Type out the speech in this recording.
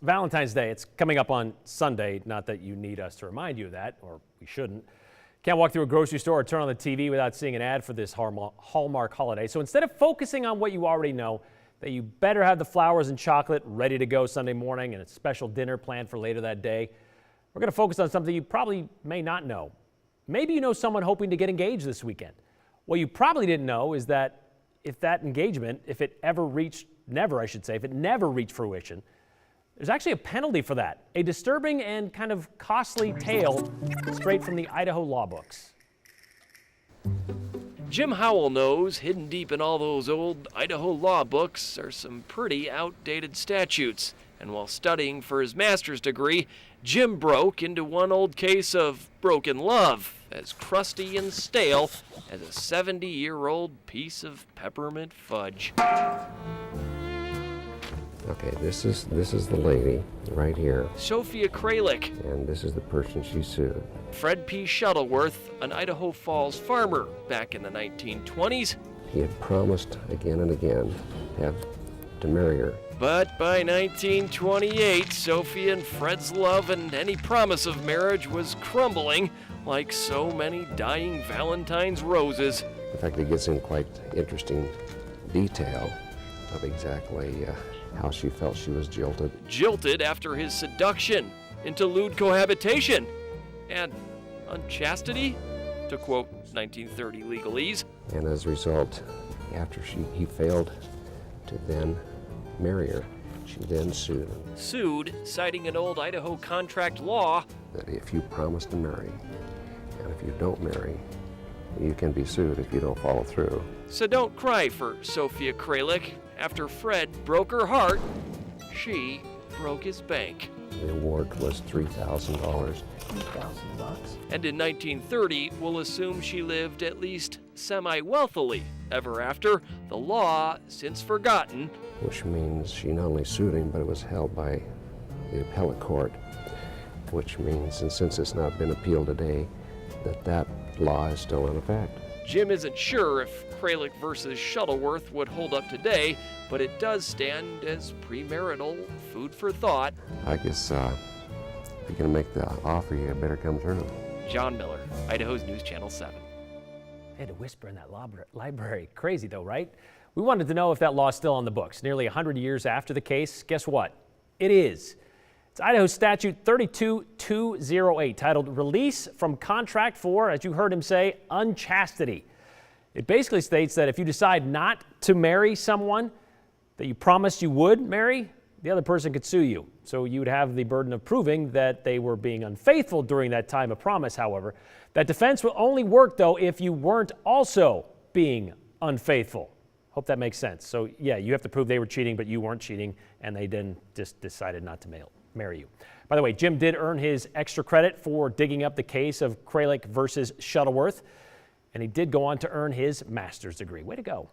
Valentine's Day, it's coming up on Sunday. Not that you need us to remind you of that, or we shouldn't. Can't walk through a grocery store or turn on the TV without seeing an ad for this Hallmark holiday. So instead of focusing on what you already know, that you better have the flowers and chocolate ready to go Sunday morning and a special dinner planned for later that day, we're going to focus on something you probably may not know. Maybe you know someone hoping to get engaged this weekend. What you probably didn't know is that if that engagement, if it never reached fruition, there's actually a penalty for that. A disturbing and kind of costly tale straight from the Idaho law books. Jim Howell knows hidden deep in all those old Idaho law books are some pretty outdated statutes. And while studying for his master's degree, Jim broke into one old case of broken love, as crusty and stale as a 70-year-old piece of peppermint fudge. Okay, this is the lady right here. Sophia Kralik. And this is the person she sued. Fred P. Shuttleworth, an Idaho Falls farmer back in the 1920s. He had promised again and again to marry her. But by 1928, Sophia and Fred's love and any promise of marriage was crumbling like so many dying Valentine's roses. In fact, it gets in quite interesting detail of exactly how she felt she was jilted. Jilted after his seduction into lewd cohabitation and unchastity, to quote 1930 legalese. And as a result, after he failed to then marry her, she then sued him. Sued, citing an old Idaho contract law that if you promise to marry, and if you don't marry, you can be sued if you don't follow through. So don't cry for Sophia Kralik. After Fred broke her heart, she broke his bank. The award was $3,000. $3,000? And in 1930, we'll assume she lived at least semi-wealthily ever after, the law since forgotten. Which means she not only sued him, but it was held by the appellate court, which means, and since it's not been appealed today, that law is still in effect. Jim isn't sure if Kralik versus Shuttleworth would hold up today, but it does stand as premarital food for thought. I guess if you're going to make the offer, you better come through. John Miller, Idaho's News Channel 7. They had to whisper in that library. Crazy though, right? We wanted to know if that law is still on the books. Nearly 100 years after the case, guess what? It is. It's Idaho Statute 32208, titled Release from Contract for, as you heard him say, Unchastity. It basically states that if you decide not to marry someone that you promised you would marry, the other person could sue you. So you would have the burden of proving that they were being unfaithful during that time of promise, however. That defense will only work, though, if you weren't also being unfaithful. Hope that makes sense. So, yeah, you have to prove they were cheating, but you weren't cheating, and they then just decided not to marry you. By the way, Jim did earn his extra credit for digging up the case of Kralik versus Shuttleworth, and he did go on to earn his master's degree. Way to go.